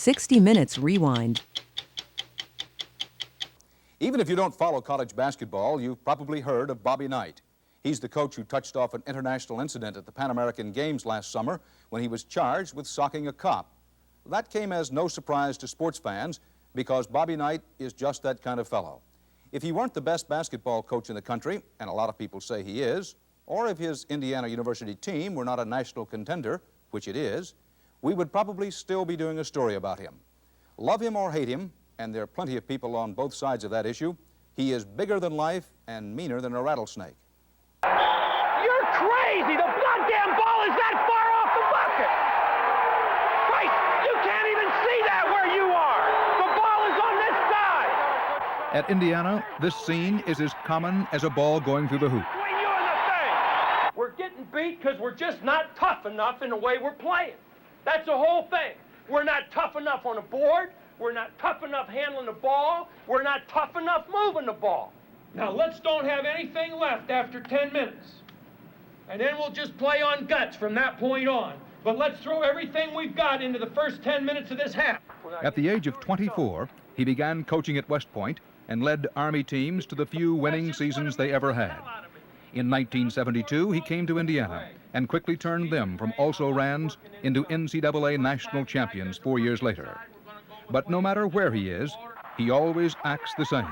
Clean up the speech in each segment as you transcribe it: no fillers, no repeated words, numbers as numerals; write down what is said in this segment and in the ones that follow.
60 Minutes Rewind. Even if you don't follow college basketball, you've probably heard of Bobby Knight. He's the coach who touched off an international incident at the Pan American Games last summer when he was charged with socking a cop. That came as no surprise to sports fans because Bobby Knight is just that kind of fellow. If he weren't the best basketball coach in the country, and a lot of people say he is, or if his Indiana University team were not a national contender, which it is, we would probably still be doing a story about him. Love him or hate him, and there are plenty of people on both sides of that issue, he is bigger than life and meaner than a rattlesnake. You're crazy! The goddamn ball is that far off the bucket! Christ, you can't even see that where you are! The ball is on this side! At Indiana, this scene is as common as a ball going through the hoop. Between you and the thing! We're getting beat because we're just not tough enough in the way we're playing. That's the whole thing. We're not tough enough on the board. We're not tough enough handling the ball. We're not tough enough moving the ball. Now let's don't have anything left after 10 minutes. And then we'll just play on guts from that point on. But let's throw everything we've got into the first 10 minutes of this half. At the age of 24, he began coaching at West Point and led Army teams to the few winning seasons they ever had. In 1972, he came to Indiana and quickly turned them from also-rans into NCAA national champions 4 years later. But no matter where he is, he always acts the same.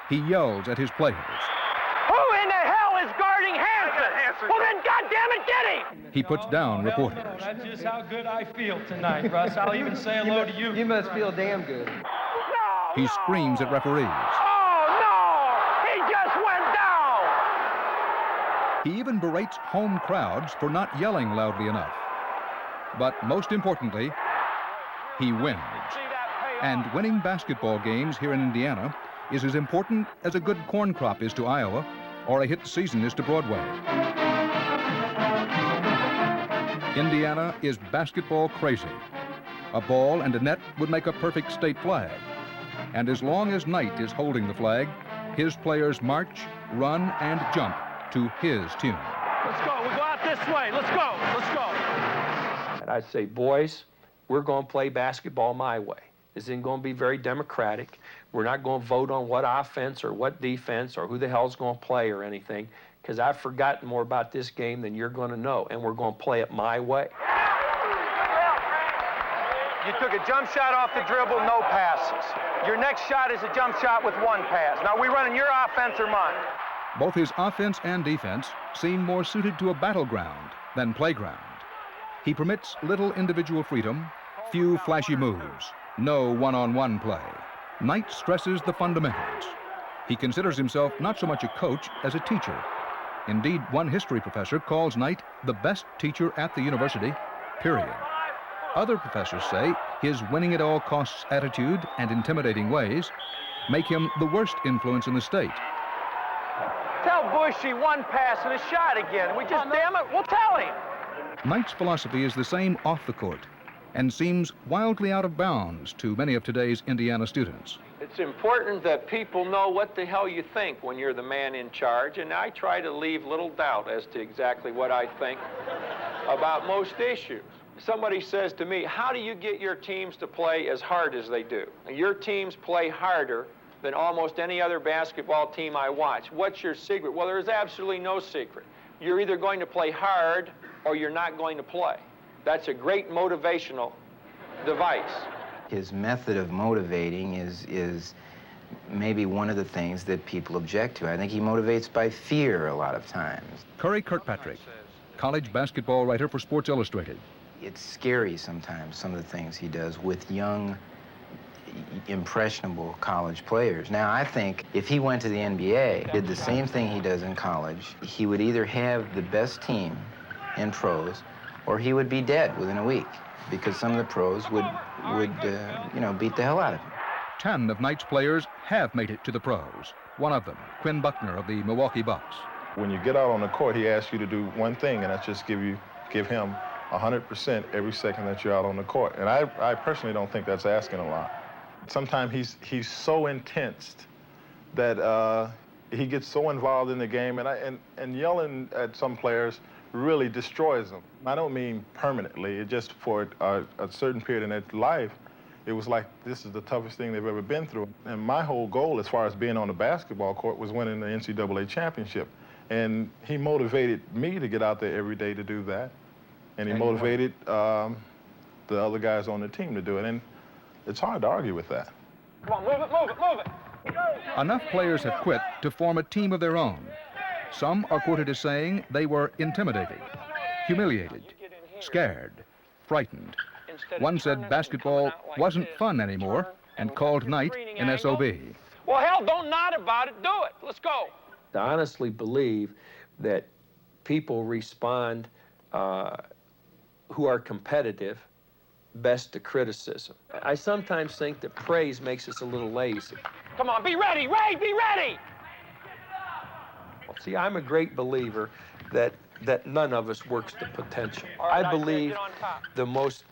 He yells at his players. Who in the hell is guarding Hansen? Well then, goddammit, get him! He puts down reporters. That's just how good I feel tonight, Russ. I'll even say hello to you. You must feel damn good. He screams at referees. Oh, no! He just went down! He even berates home crowds for not yelling loudly enough. But most importantly, he wins. And winning basketball games here in Indiana is as important as a good corn crop is to Iowa or a hit season is to Broadway. Indiana is basketball crazy. A ball and a net would make a perfect state flag. And as long as Knight is holding the flag, his players march, run, and jump to his tune. Let's go. We go out this way. Let's go. Let's go. And I say, boys, we're going to play basketball my way. This isn't going to be very democratic. We're not going to vote on what offense or what defense or who the hell's going to play or anything, because I've forgotten more about this game than you're going to know, and we're going to play it my way. You took a jump shot off the dribble, no passes. Your next shot is a jump shot with one pass. Now, are we running your offense or mine? Both his offense and defense seem more suited to a battleground than playground. He permits little individual freedom, few flashy moves, no one-on-one play. Knight stresses the fundamentals. He considers himself not so much a coach as a teacher. Indeed, one history professor calls Knight the best teacher at the university, period. Other professors say his winning-at-all-costs attitude and intimidating ways make him the worst influence in the state. Tell Bushy one pass and a shot again. We just, damn it, we'll tell him. Knight's philosophy is the same off the court and seems wildly out of bounds to many of today's Indiana students. It's important that people know what the hell you think when you're the man in charge, and I try to leave little doubt as to exactly what I think about most issues. Somebody says to me, how do you get your teams to play as hard as they do? Your teams play harder than almost any other basketball team I watch. What's your secret? Well, there's absolutely no secret. You're either going to play hard or you're not going to play. That's a great motivational device. His method of motivating is maybe one of the things that people object to. I think he motivates by fear a lot of times. Curry Kirkpatrick, college basketball writer for Sports Illustrated. It's scary sometimes, some of the things he does with young, impressionable college players. Now, I think if he went to the NBA, did the same thing he does in college, he would either have the best team in pros, or he would be dead within a week, because some of the pros would beat the hell out of him. 10 of Knight's players have made it to the pros. One of them, Quinn Buckner of the Milwaukee Bucks. When you get out on the court, he asks you to do one thing, and that's just give him 100% every second that you're out on the court. And I personally don't think that's asking a lot. Sometimes he's so intense that he gets so involved in the game, and yelling at some players really destroys them. I don't mean permanently, it's just for a certain period in their life, it was like this is the toughest thing they've ever been through. And my whole goal as far as being on the basketball court was winning the NCAA championship. And he motivated me to get out there every day to do that. And he motivated the other guys on the team to do it. And it's hard to argue with that. Come on, move it, move it, move it. Enough players have quit to form a team of their own. Some are quoted as saying they were intimidated, humiliated, scared, frightened. One said basketball wasn't fun anymore and called Knight an SOB. Well, hell, don't nod about it. Do it. Let's go. I honestly believe that people respond who are competitive best to criticism. I sometimes think that praise makes us a little lazy. Come on, be ready, Ray, be ready! See, I'm a great believer that none of us works to potential. Right, I believe the most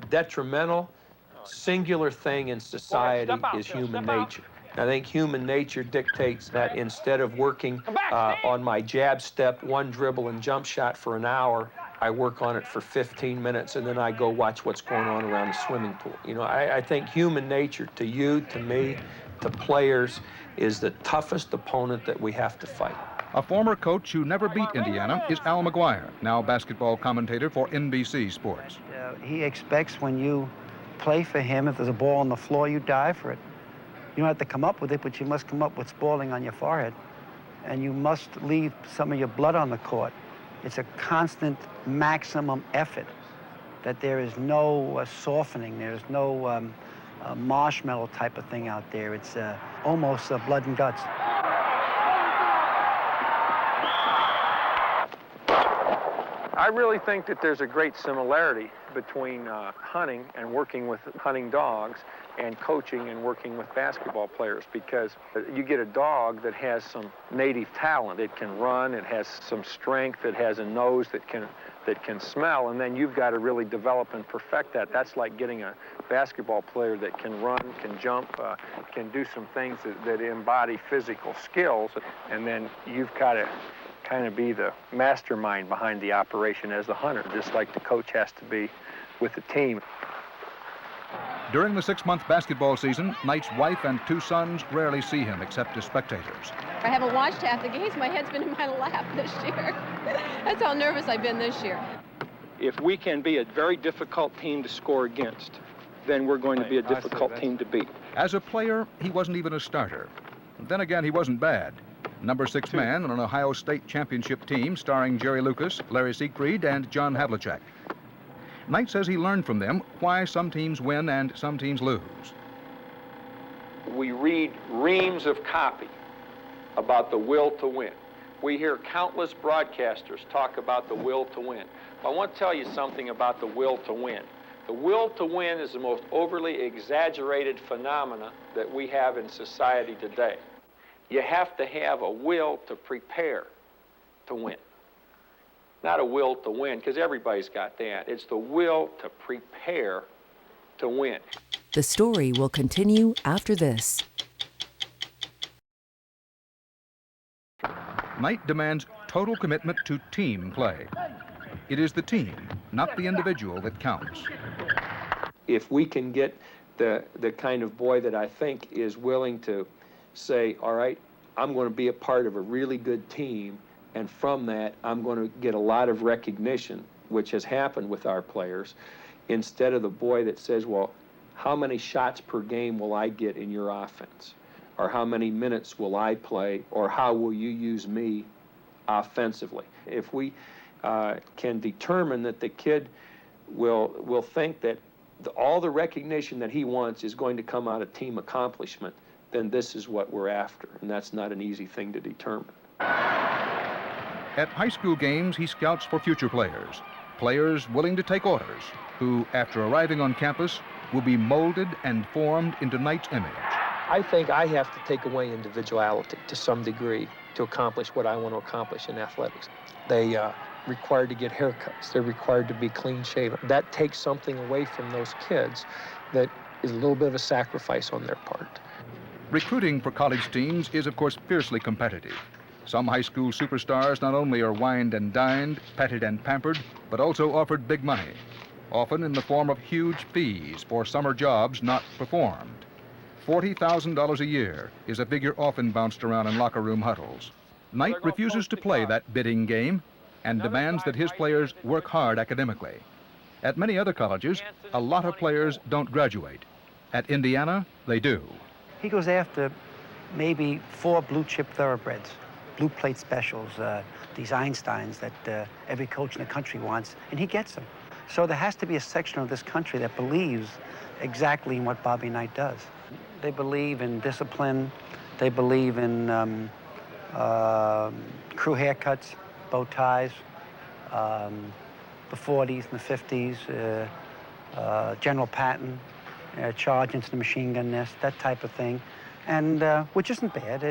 detrimental, singular thing in society is human nature. I think human nature dictates that instead of working on my jab step, one dribble and jump shot for an hour, I work on it for 15 minutes and then I go watch what's going on around the swimming pool. You know, I think human nature, to you, to me, to players, is the toughest opponent that we have to fight. A former coach who never beat Indiana is Al McGuire, now basketball commentator for NBC Sports. He expects when you play for him, if there's a ball on the floor, you dive for it. You don't have to come up with it, but you must come up with spalling on your forehead. And you must leave some of your blood on the court. It's a constant maximum effort, that there is no softening, there's no marshmallow type of thing out there. It's almost blood and guts. I really think that there's a great similarity between hunting and working with hunting dogs and coaching and working with basketball players, because you get a dog that has some native talent. It can run, it has some strength, it has a nose that can smell, and then you've got to really develop and perfect that. That's like getting a basketball player that can run, can jump, can do some things that embody physical skills, and then you've got to kind of be the mastermind behind the operation as the hunter, just like the coach has to be with the team. During the 6-month basketball season, Knight's wife and 2 sons rarely see him except as spectators. I haven't watched half the games. My head's been in my lap this year. That's how nervous I've been this year. If we can be a very difficult team to score against, then we're going to be a difficult team to beat. As a player, he wasn't even a starter. Then again, he wasn't bad. Number 6 man on an Ohio State championship team starring Jerry Lucas, Larry Siegfried, and John Havlicek. Knight says he learned from them why some teams win and some teams lose. We read reams of copy about the will to win. We hear countless broadcasters talk about the will to win. I want to tell you something about the will to win. The will to win is the most overly exaggerated phenomena that we have in society today. You have to have a will to prepare to win. Not a will to win, because everybody's got that. It's the will to prepare to win. The story will continue after this. Knight demands total commitment to team play. It is the team, not the individual, that counts. If we can get the kind of boy that I think is willing to say, all right, I'm going to be a part of a really good team, and from that, I'm going to get a lot of recognition, which has happened with our players, instead of the boy that says, well, how many shots per game will I get in your offense? Or how many minutes will I play? Or how will you use me offensively? If we can determine that the kid will think that all the recognition that he wants is going to come out of team accomplishment, then this is what we're after, and that's not an easy thing to determine. At high school games, he scouts for future players, players willing to take orders, who, after arriving on campus, will be molded and formed into Knight's image. I think I have to take away individuality to some degree to accomplish what I want to accomplish in athletics. They required to get haircuts. They're required to be clean-shaven. That takes something away from those kids that is a little bit of a sacrifice on their part. Recruiting for college teams is, of course, fiercely competitive. Some high school superstars not only are wined and dined, petted and pampered, but also offered big money. often in the form of huge fees for summer jobs not performed. $40,000 a year is a figure often bounced around in locker room huddles. Knight refuses to play that bidding game and demands that his players work hard academically. At many other colleges, a lot of players don't graduate. At Indiana, they do. He goes after maybe 4 blue chip thoroughbreds, blue plate specials, these Einsteins that every coach in the country wants, and he gets them. So there has to be a section of this country that believes exactly in what Bobby Knight does. They believe in discipline. They believe in crew haircuts, bow ties, the 40s and the 50s, General Patton, charge into the machine gun nest, that type of thing, and which isn't bad.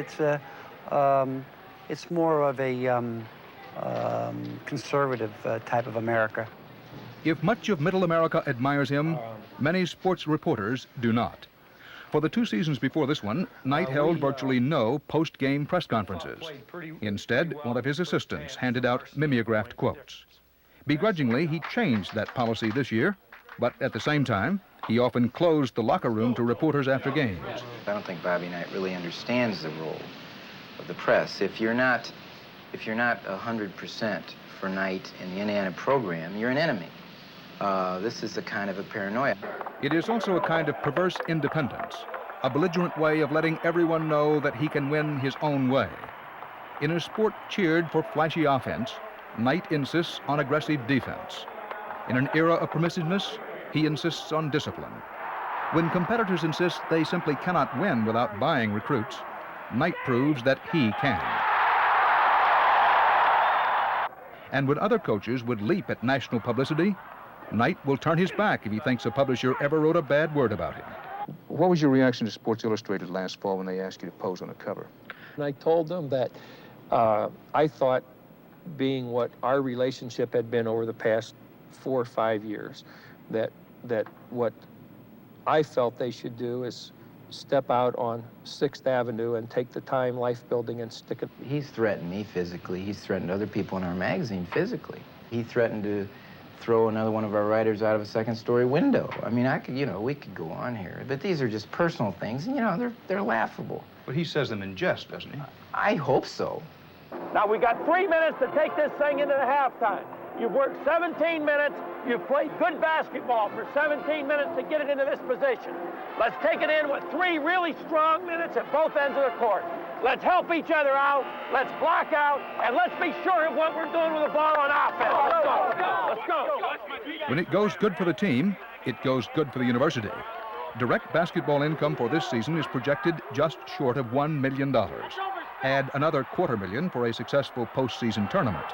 It's more of a conservative type of America. If much of Middle America admires him, many sports reporters do not. For the 2 seasons before this one, Knight held virtually no post-game press conferences. Instead, one of his assistants handed out mimeographed quotes. Begrudgingly, he changed that policy this year, but at the same time, he often closed the locker room to reporters after games. I don't think Bobby Knight really understands the role of the press. If you're not 100% for Knight in the Indiana program, you're an enemy. This is a kind of a paranoia. It is also a kind of perverse independence, a belligerent way of letting everyone know that he can win his own way. In a sport cheered for flashy offense, Knight insists on aggressive defense. In an era of permissiveness, he insists on discipline. When competitors insist they simply cannot win without buying recruits, Knight proves that he can. And when other coaches would leap at national publicity, Knight will turn his back if he thinks a publisher ever wrote a bad word about him. What was your reaction to Sports Illustrated last fall when they asked you to pose on a cover? And I told them that I thought, being what our relationship had been over the past 4 or 5 years, that what I felt they should do is step out on 6th Avenue and take the time life building and stick it. He's threatened me physically. He's threatened other people in our magazine physically. He threatened to throw another one of our writers out of a 2nd-story window. I mean, we could go on here, but these are just personal things, and they're laughable. But he says them in jest, doesn't he? I hope so. Now we got 3 minutes to take this thing into the halftime. You've worked 17 minutes. You've played good basketball for 17 minutes to get it into this position. Let's take it in with 3 really strong minutes at both ends of the court. Let's help each other out. Let's block out, and let's be sure of what we're doing with the ball on offense. Let's go. When it goes good for the team, it goes good for the university. Direct basketball income for this season is projected just short of $1 million. Add another $250,000 for a successful postseason tournament.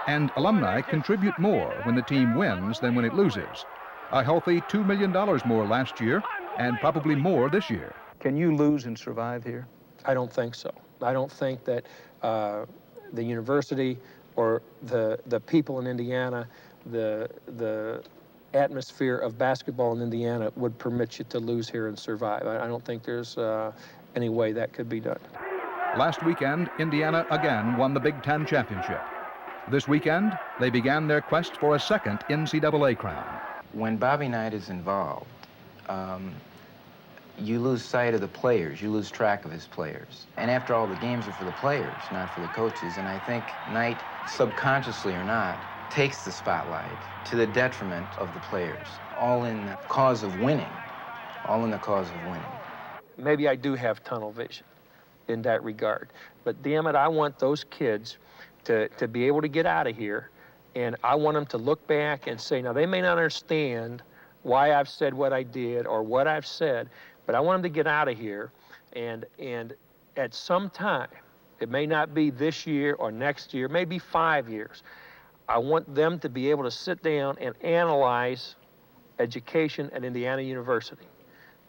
And alumni contribute more when the team wins than when it loses. A healthy $2 million more last year, and probably more this year. Can you lose and survive here? I don't think so. I don't think that the university or the people in Indiana, the atmosphere of basketball in Indiana would permit you to lose here and survive. I don't think there's any way that could be done. Last weekend, Indiana again won the Big Ten championship. This weekend, they began their quest for a 2nd NCAA crown. When Bobby Knight is involved, you lose sight of the players. You lose track of his players. And after all, the games are for the players, not for the coaches. And I think Knight, subconsciously or not, takes the spotlight to the detriment of the players, all in the cause of winning, all in the cause of winning. Maybe I do have tunnel vision in that regard, but damn it, I want those kids to be able to get out of here, and I want them to look back and say, now they may not understand why I've said what I did or what I've said, but I want them to get out of here, and at some time, it may not be this year or next year, maybe 5 years, I want them to be able to sit down and analyze education at Indiana University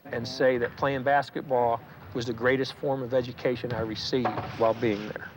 and say that playing basketball was the greatest form of education I received while being there.